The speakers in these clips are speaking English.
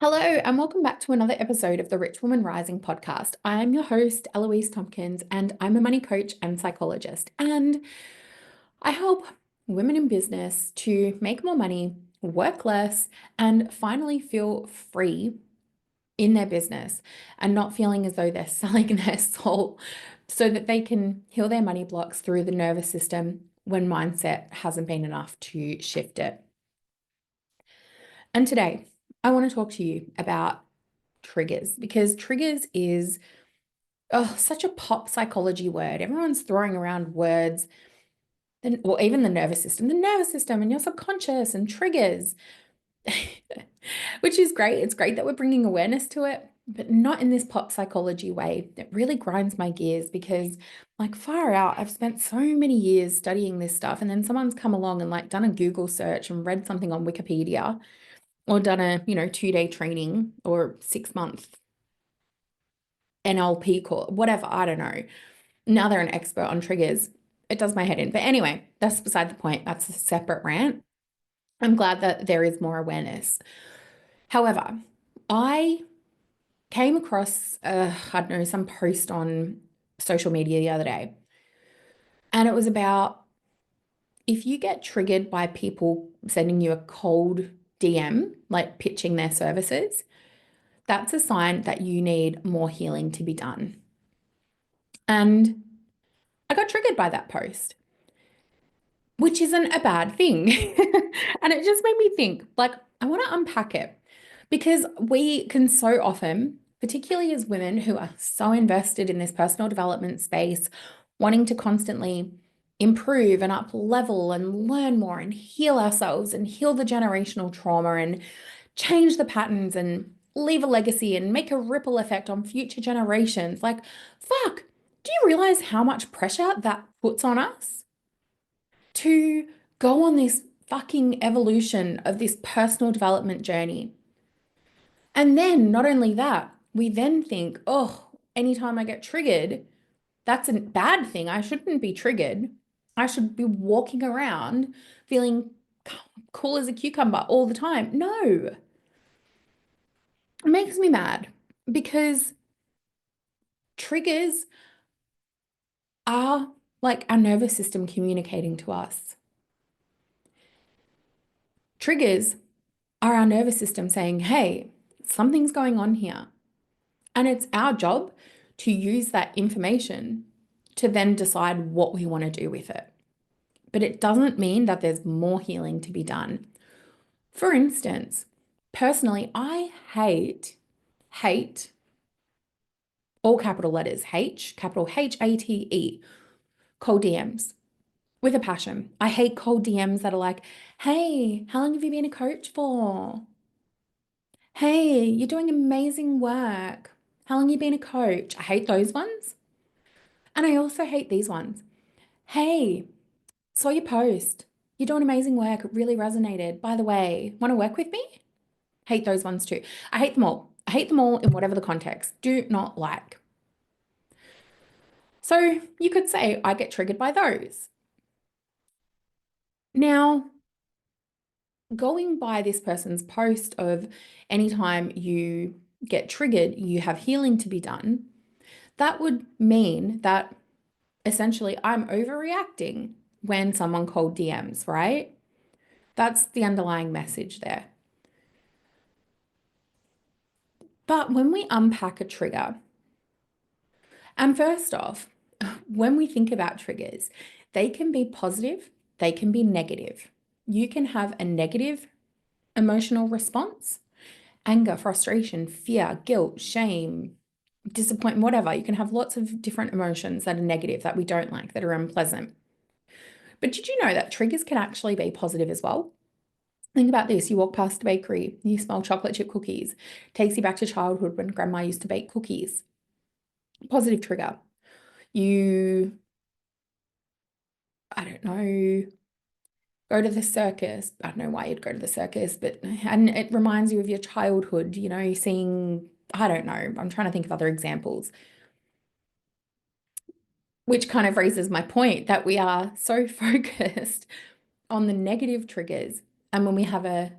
Hello, and welcome back to another episode of the Rich Woman Rising podcast. I am your host, Eloise Tompkins, and I'm a money coach and psychologist. And I help women in business to make more money, work less, and finally feel free in their business and not feeling as though they're selling their soul so that they can heal their money blocks through the nervous system when mindset hasn't been enough to shift it. And today, I want to talk to you about triggers because triggers is such a pop psychology word. Everyone's throwing around words, or even the nervous system and your subconscious and triggers, which is great. It's great that we're bringing awareness to it, but not in this pop psychology way. It really grinds my gears because, like, far out, I've spent so many years studying this stuff, and then someone's come along and like done a Google search and read something on Wikipedia or done a 2-day training or 6-month NLP course, whatever, I don't know. Now they're an expert on triggers. It does my head in. But anyway, that's beside the point. That's a separate rant. I'm glad that there is more awareness. However, I came across, I don't know, some post on social media the other day, and it was about if you get triggered by people sending you a cold DM, like pitching their services, that's a sign that you need more healing to be done. And I got triggered by that post, which isn't a bad thing. And it just made me think, like, I want to unpack it because we can so often, particularly as women who are so invested in this personal development space, wanting to constantly improve and up level and learn more and heal ourselves and heal the generational trauma and change the patterns and leave a legacy and make a ripple effect on future generations. Like, fuck, do you realize how much pressure that puts on us to go on this fucking evolution of this personal development journey? And then not only that, we then think, oh, anytime I get triggered, that's a bad thing. I shouldn't be triggered. I should be walking around feeling cool as a cucumber all the time. No, it makes me mad because triggers are like our nervous system communicating to us. Triggers are our nervous system saying, hey, something's going on here. And it's our job to use that information to then decide what we want to do with it. But it doesn't mean that there's more healing to be done. For instance, personally, I hate all capital letters, capital HATE, cold DMs with a passion. I hate cold DMs that are like, hey, how long have you been a coach for? Hey, you're doing amazing work. How long have you been a coach? I hate those ones. And I also hate these ones. Hey, saw your post. You're doing amazing work. It really resonated. By the way, want to work with me? Hate those ones too. I hate them all. I hate them all in whatever the context. Do not like. So you could say I get triggered by those. Now, going by this person's post of anytime you get triggered, you have healing to be done, that would mean that essentially I'm overreacting when someone cold DMs, right? That's the underlying message there. But when we unpack a trigger, and first off, when we think about triggers, they can be positive, they can be negative. You can have a negative emotional response, anger, frustration, fear, guilt, shame, disappointment, whatever. You can have lots of different emotions that are negative, that we don't like, that are unpleasant. But did you know that triggers can actually be positive as well? Think about this. You walk past a bakery, you smell chocolate chip cookies, takes you back to childhood when grandma used to bake cookies. Positive trigger. You, I don't know, go to the circus. I don't know why you'd go to the circus, but and it reminds you of your childhood, seeing, I don't know, I'm trying to think of other examples, which kind of raises my point that we are so focused on the negative triggers. And when we have a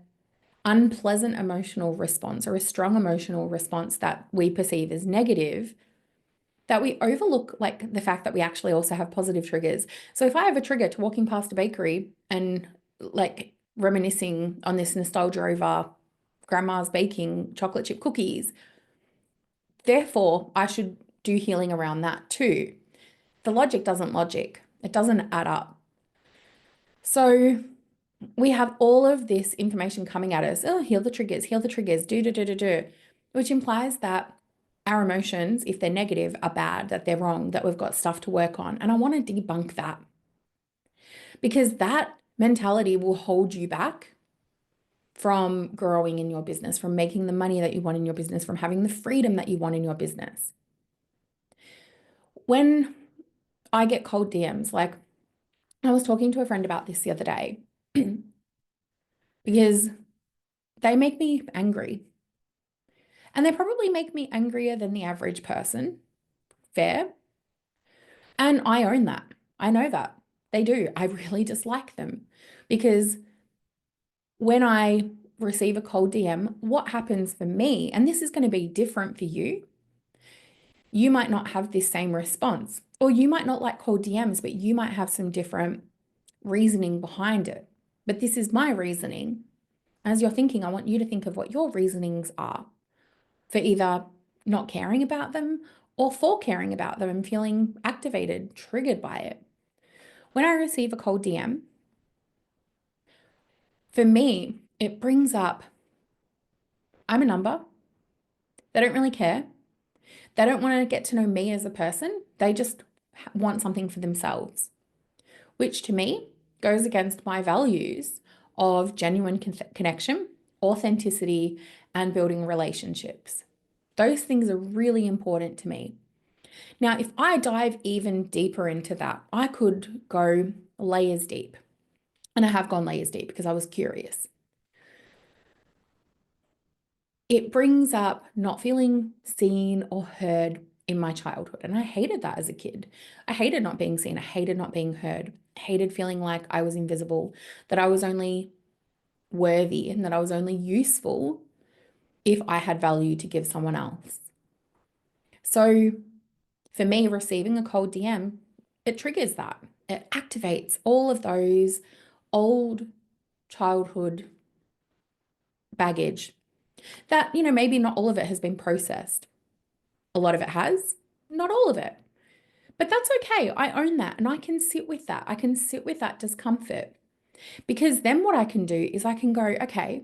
unpleasant emotional response or a strong emotional response that we perceive as negative, that we overlook like the fact that we actually also have positive triggers. So if I have a trigger to walking past a bakery and like reminiscing on this nostalgia over grandma's baking chocolate chip cookies, therefore I should do healing around that too. The logic doesn't logic. It doesn't add up. So we have all of this information coming at us. Oh, heal the triggers, do, which implies that our emotions, if they're negative, are bad, that they're wrong, that we've got stuff to work on. And I want to debunk that because that mentality will hold you back from growing in your business, from making the money that you want in your business, from having the freedom that you want in your business. When I get cold DMs, like I was talking to a friend about this the other day because they make me angry. And they probably make me angrier than the average person. Fair. And I own that. I know that. They do. I really dislike them because when I receive a cold DM, what happens for me, and this is going to be different for you, you might not have this same response, or you might not like cold DMs, but you might have some different reasoning behind it. But this is my reasoning. As you're thinking, I want you to think of what your reasonings are for either not caring about them or for caring about them and feeling activated, triggered by it. When I receive a cold DM, for me, it brings up I'm a number. They don't really care. They don't want to get to know me as a person. They just want something for themselves, which to me goes against my values of genuine connection, authenticity, and building relationships. Those things are really important to me. Now, if I dive even deeper into that, I could go layers deep. And I have gone layers deep because I was curious. It brings up not feeling seen or heard in my childhood. And I hated that as a kid. I hated not being seen. I hated not being heard. I hated feeling like I was invisible, that I was only worthy and that I was only useful if I had value to give someone else. So for me, receiving a cold DM, it triggers that. It activates all of those old childhood baggage that, maybe not all of it has been processed. A lot of it has, not all of it. But that's okay. I own that and I can sit with that. I can sit with that discomfort because then what I can do is I can go, okay,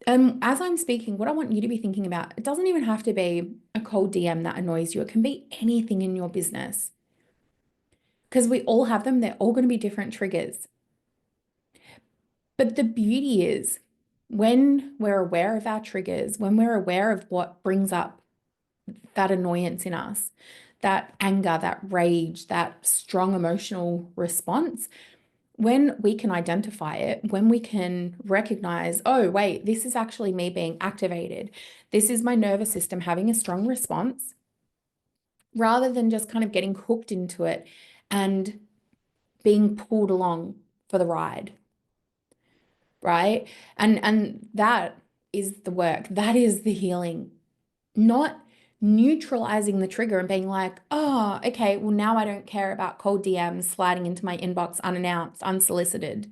as I'm speaking, what I want you to be thinking about, it doesn't even have to be a cold DM that annoys you. It can be anything in your business because we all have them. They're all going to be different triggers. But the beauty is when we're aware of our triggers, when we're aware of what brings up that annoyance in us, that anger, that rage, that strong emotional response, when we can identify it, when we can recognize, oh, wait, this is actually me being activated. This is my nervous system having a strong response, rather than just kind of getting hooked into it and being pulled along for the ride, right? And that is the work. That is the healing. Not neutralizing the trigger and being like, oh, okay, well, now I don't care about cold DMs sliding into my inbox unannounced, unsolicited.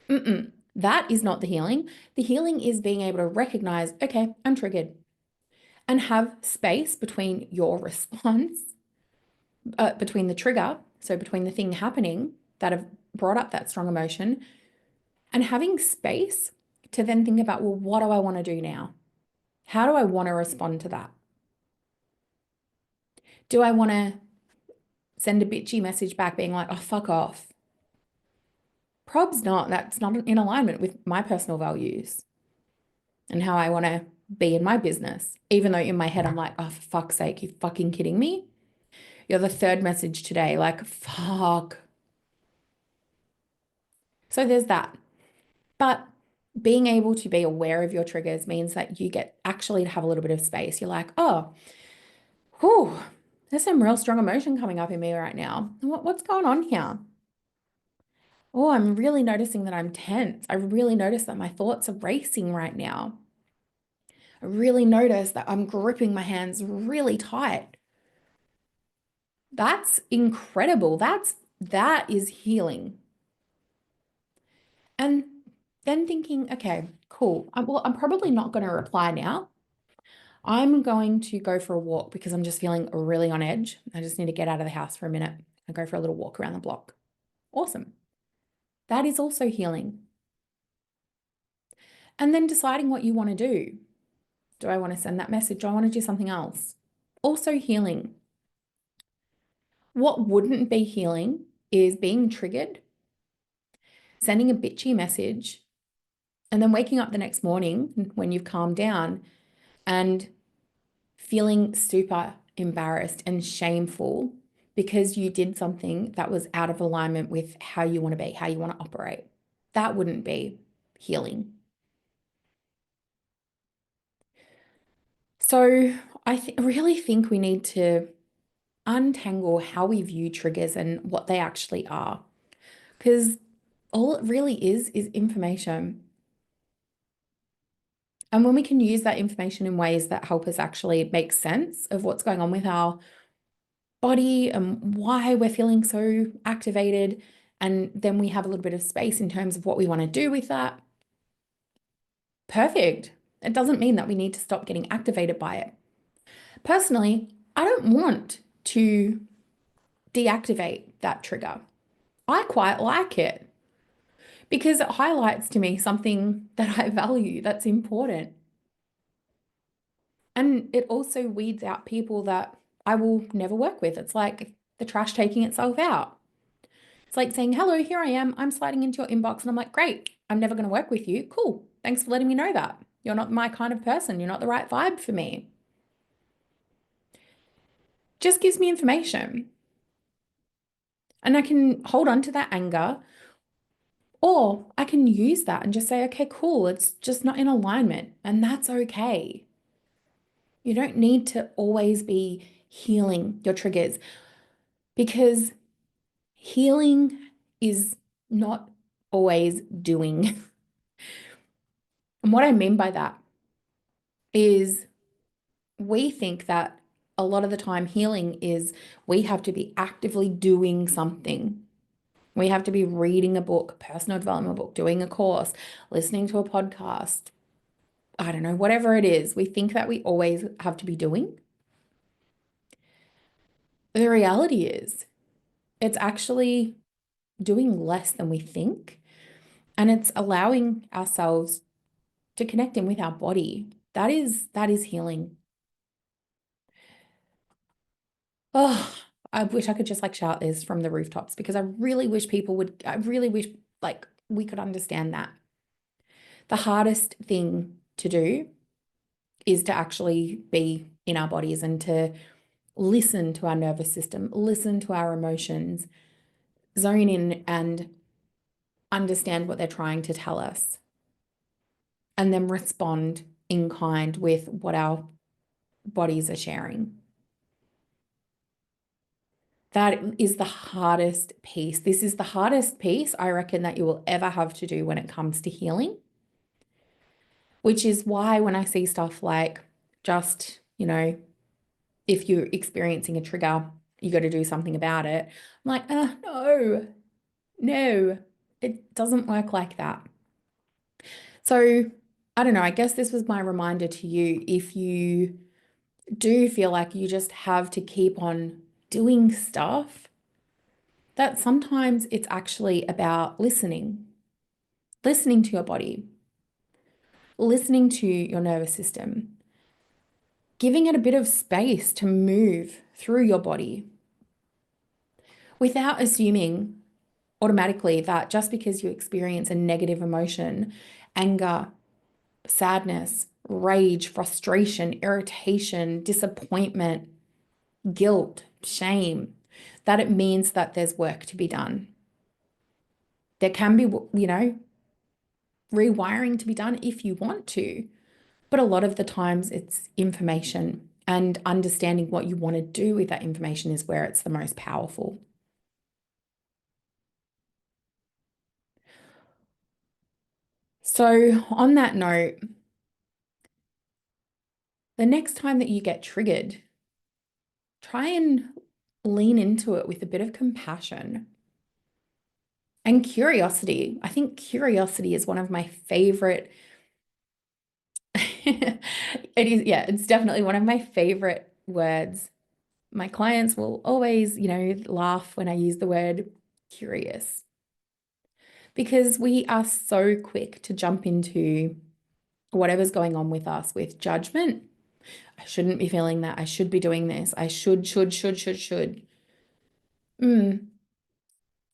That is not the healing. The healing is being able to recognize, okay, I'm triggered, and have space between your response, between the trigger, so between the thing happening that have brought up that strong emotion, and having space to then think about, well, what do I want to do now? How do I want to respond to that? Do I want to send a bitchy message back being like, oh, fuck off? Prob's not. That's not in alignment with my personal values and how I want to be in my business. Even though in my head, I'm like, oh, for fuck's sake, you fucking kidding me? You're the third message today. Like, fuck. So there's that. But being able to be aware of your triggers means that you get actually to have a little bit of space. You're like, oh, whew, there's some real strong emotion coming up in me right now. What's going on here? Oh, I'm really noticing that I'm tense. I really notice that my thoughts are racing right now. I really notice that I'm gripping my hands really tight. That's incredible. That is healing. And then thinking, okay, cool. I'm probably not going to reply now. I'm going to go for a walk because I'm just feeling really on edge. I just need to get out of the house for a minute and go for a little walk around the block. Awesome. That is also healing. And then deciding what you want to do. Do I want to send that message? Do I want to do something else? Also healing. What wouldn't be healing is being triggered, sending a bitchy message, and then waking up the next morning when you've calmed down and feeling super embarrassed and shameful because you did something that was out of alignment with how you want to be, how you want to operate. That wouldn't be healing. So really think we need to untangle how we view triggers and what they actually are. Because all it really is information. And when we can use that information in ways that help us actually make sense of what's going on with our body and why we're feeling so activated, and then we have a little bit of space in terms of what we want to do with that, perfect. It doesn't mean that we need to stop getting activated by it. Personally, I don't want to deactivate that trigger. I quite like it because it highlights to me something that I value that's important. And it also weeds out people that I will never work with. It's like the trash taking itself out. It's like saying, hello, here I am. I'm sliding into your inbox. And I'm like, great, I'm never going to work with you. Cool. Thanks for letting me know that. You're not my kind of person. You're not the right vibe for me. Just gives me information. And I can hold on to that anger, or I can use that and just say, okay, cool. It's just not in alignment. And that's okay. You don't need to always be healing your triggers because healing is not always doing. And what I mean by that is we think that a lot of the time healing is we have to be actively doing something. We have to be reading a book, personal development book, doing a course, listening to a podcast. I don't know, whatever it is. We think that we always have to be doing. The reality is, it's actually doing less than we think. And it's allowing ourselves to connect in with our body. That is healing. Oh, I wish I could just like shout this from the rooftops because I really wish people would, I really wish like we could understand that. The hardest thing to do is to actually be in our bodies and to listen to our nervous system, listen to our emotions, zone in and understand what they're trying to tell us, and then respond in kind with what our bodies are sharing. That is the hardest piece. This is the hardest piece I reckon that you will ever have to do when it comes to healing, which is why when I see stuff like just, if you're experiencing a trigger, you got to do something about it. I'm like, no, no, it doesn't work like that. So I don't know. I guess this was my reminder to you. If you do feel like you just have to keep on doing stuff, that sometimes it's actually about listening to your body, listening to your nervous system, giving it a bit of space to move through your body without assuming automatically that just because you experience a negative emotion, anger, sadness, rage, frustration, irritation, disappointment, guilt, shame, that it means that there's work to be done. There can be, rewiring to be done if you want to, but a lot of the times it's information, and understanding what you want to do with that information is where it's the most powerful. So, on that note, the next time that you get triggered, try and lean into it with a bit of compassion and curiosity. I think curiosity is one of my favorite. It is, yeah, it's definitely one of my favorite words. My clients will always, laugh when I use the word curious because we are so quick to jump into whatever's going on with us with judgment. I shouldn't be feeling that. I should be doing this. I should. Mm,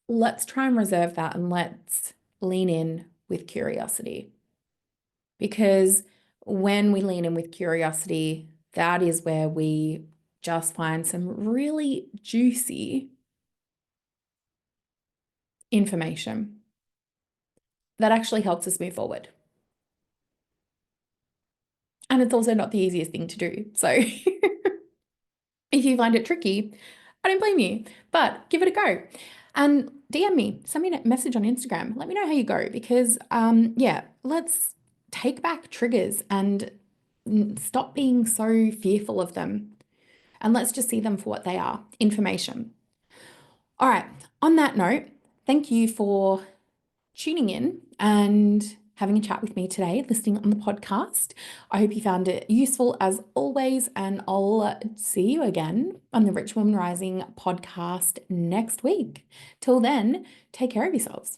let's try and reserve that and let's lean in with curiosity. Because when we lean in with curiosity, that is where we just find some really juicy information that actually helps us move forward. And it's also not the easiest thing to do. So if you find it tricky, I don't blame you, but give it a go. And DM me, send me a message on Instagram. Let me know how you go because, yeah, let's take back triggers and stop being so fearful of them. And let's just see them for what they are, information. All right, on that note, thank you for tuning in and having a chat with me today, listening on the podcast. I hope you found it useful as always, and I'll see you again on the Rich Woman Rising podcast next week. Till then, take care of yourselves.